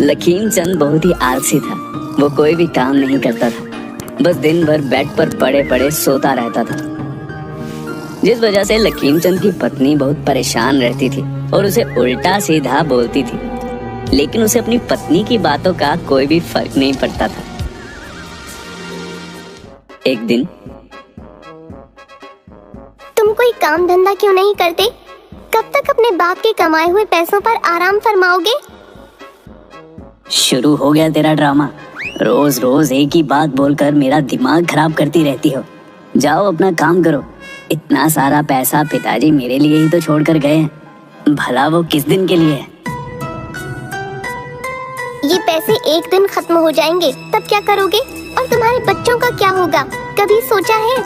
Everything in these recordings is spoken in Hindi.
लखीम चंद बहुत ही आलसी था। वो कोई भी काम नहीं करता था, बस दिन भर बेड पर पड़े पड़े सोता रहता था, जिस वजह से लखीम चंद की पत्नी बहुत परेशान रहती थी और उसे उल्टा सीधा बोलती थी। लेकिन उसे अपनी पत्नी की बातों का कोई भी फर्क नहीं पड़ता था। एक दिन, तुम कोई काम धंधा क्यों नहीं करते? कब तक अपने बाप के कमाए हुए पैसों पर आराम फरमाओगे? शुरू हो गया तेरा ड्रामा। रोज रोज एक ही बात बोलकर मेरा दिमाग खराब करती रहती हो। जाओ अपना काम करो। इतना सारा पैसा पिताजी मेरे लिए ही तो छोड़ कर गए हैं, भला वो किस दिन के लिए है? ये पैसे एक दिन खत्म हो जाएंगे, तब क्या करोगे? और तुम्हारे बच्चों का क्या होगा, कभी सोचा है?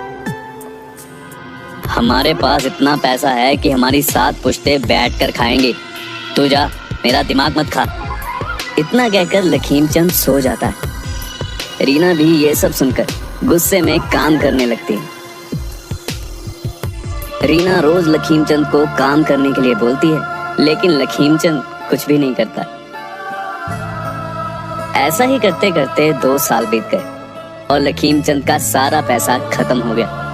हमारे पास इतना पैसा है कि हमारी 7 पुश्ते बैठ कर खाएंगे। तू जा, मेरा दिमाग मत खा। इतना कहकर लखीम चंद सो जाता है। रीना भी ये सब सुनकर गुस्से में काम करने लगती है। रीना रोज लखीम चंद को काम करने के लिए बोलती है, लेकिन लखीम चंद कुछ भी नहीं करता। ऐसा ही करते करते 2 साल बीत गए और लखीम चंद का सारा पैसा खत्म हो गया।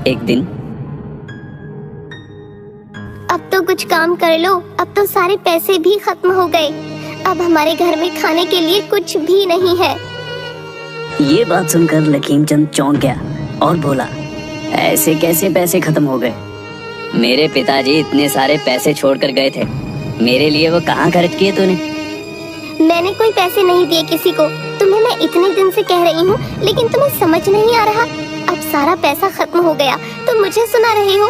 एक दिन, अब तो कुछ काम कर लो, अब तो सारे पैसे भी खत्म हो गए। अब हमारे घर में खाने के लिए कुछ भी नहीं है। ये बात सुनकर लखीम चंद चौंक गया और बोला, ऐसे कैसे पैसे खत्म हो गए? मेरे पिताजी इतने सारे पैसे छोड़कर गए थे, मेरे लिए वो कहाँ खर्च किए तूने? मैंने कोई पैसे नहीं दिए किसी को। तुम्हें मैं इतने दिन से कह रही हूँ, लेकिन तुम्हें समझ नहीं आ रहा। अब सारा पैसा खत्म हो गया, तुम मुझे सुना रहे हो?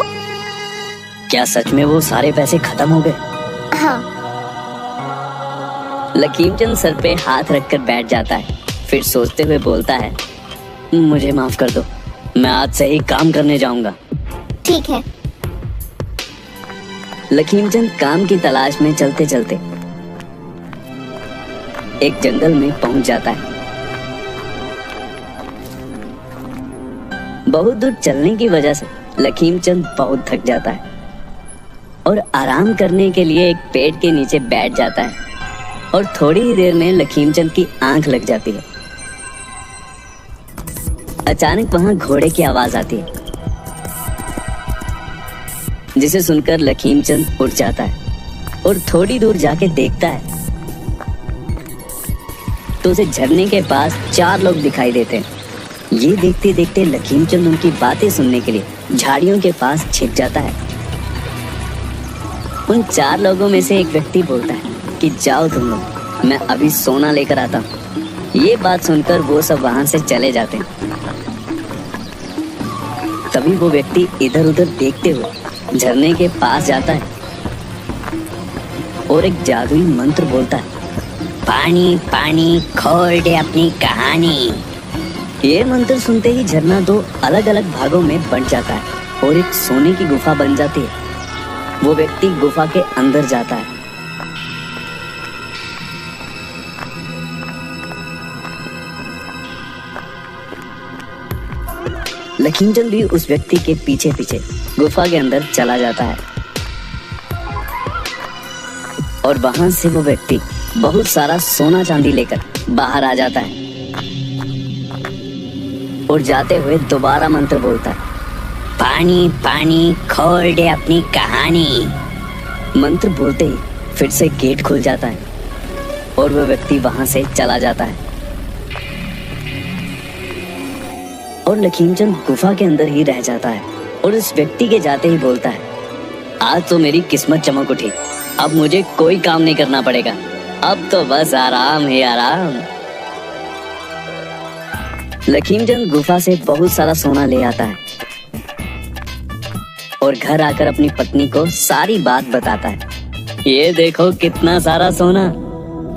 क्या सच में वो सारे पैसे खत्म हो गए? हाँ। लखीम चंद सर पे हाथ रखकर बैठ जाता है, फिर सोचते हुए बोलता है, मुझे माफ कर दो, मैं आज से ही काम करने जाऊंगा। ठीक है। लखीम चंद काम की तलाश में चलते चलते एक जंगल में पहुंच जाता है। बहुत दूर चलने की वजह से लखीम चंद बहुत थक जाता है और आराम करने के लिए एक पेड़ के नीचे बैठ जाता है। और थोड़ी ही देर में लखीम चंद की आंख लग जाती है। अचानक वहां घोड़े की आवाज आती है, जिसे सुनकर लखीम चंद उठ जाता है और थोड़ी दूर जाके देखता है तो उसे झरने के पास 4 लोग दिखाई देते हैं। ये देखते देखते लखीम चंद उनकी बातें सुनने के लिए झाड़ियों के पास छिप जाता है। उन 4 लोगों में से एक व्यक्ति बोलता है कि जाओ तुम लोग, मैं अभी सोना लेकर आता हूँ। ये बात सुनकर वो सब वहां से चले जाते हैं। तभी वो व्यक्ति इधर उधर देखते हुए झरने के पास जाता है और एक जादुई मंत्र बोलता है, पानी पानी खोल दे अपनी कहानी। ये मंत्र सुनते ही झरना 2 अलग अलग भागों में बंट जाता है और एक सोने की गुफा बन जाती है। वो व्यक्ति गुफा के अंदर जाता है। लखीम चंद भी उस व्यक्ति के पीछे पीछे गुफा के अंदर चला जाता है और वहां से वो व्यक्ति बहुत सारा सोना चांदी लेकर बाहर आ जाता है और जाते हुए दोबारा मंत्र बोलता है, पानी पानी खोल दे अपनी कहानी। मंत्र बोलते ही फिर से गेट खुल जाता है और वो व्यक्ति वहां से चला जाता है और लखीम चंद गुफा के अंदर ही रह जाता है और उस व्यक्ति के जाते ही बोलता है, आज तो मेरी किस्मत चमक उठी, अब मुझे कोई काम नहीं करना पड़ेगा, अब तो बस आराम ही आराम। लखीम चंद गुफा से बहुत सारा सोना ले आता है और घर आकर अपनी पत्नी को सारी बात बताता है। ये देखो कितना सारा सोना।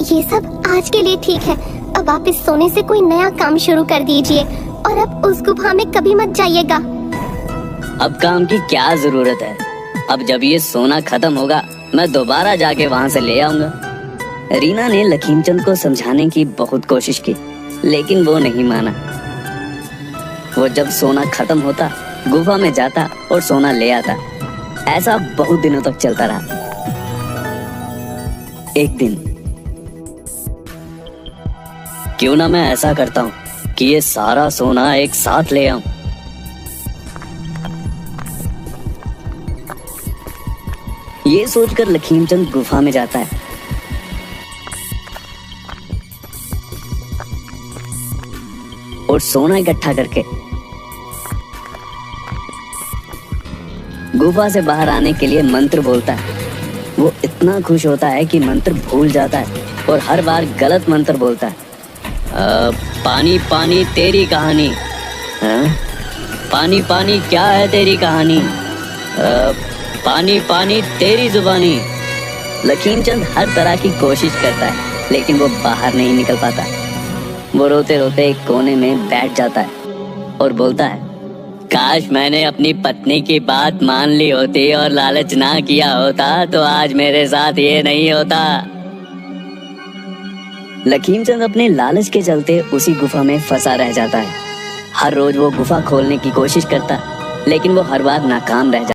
ये सब आज के लिए ठीक है, अब आप इस सोने से कोई नया काम शुरू कर दीजिए और अब उस गुफा में कभी मत जाइएगा। अब काम की क्या जरूरत है? अब जब ये सोना खत्म होगा मैं दोबारा जाके वहां से ले आऊंगा। रीना ने लखीम चंद को समझाने की बहुत कोशिश की, लेकिन वो नहीं माना। वो जब सोना खत्म होता गुफा में जाता और सोना ले आता। ऐसा बहुत दिनों तक चलता रहा। एक दिन क्यों ना मैं ऐसा करता हूं कि ये सारा सोना एक साथ ले आऊं। ये सोचकर लखीमचंद गुफा में जाता है। और सोना इकट्ठा करके गुफा से बाहर आने के लिए मंत्र बोलता है। वो इतना खुश होता है कि मंत्र भूल जाता है और हर बार गलत मंत्र बोलता है। पानी पानी तेरी कहानी। पानी पानी क्या है तेरी कहानी। पानी पानी तेरी जुबानी। लखीमचंद हर तरह की कोशिश करता है लेकिन वो बाहर नहीं निकल पाता। वो रोते रोते एक कोने में बैठ जाता है और बोलता है, काश मैंने अपनी पत्नी की बात मान ली होती और लालच ना किया होता तो आज मेरे साथ ये नहीं होता। लखीमचंद अपने लालच के चलते उसी गुफा में फंसा रह जाता है। हर रोज वो गुफा खोलने की कोशिश करता लेकिन वो हर बार नाकाम रह जाता।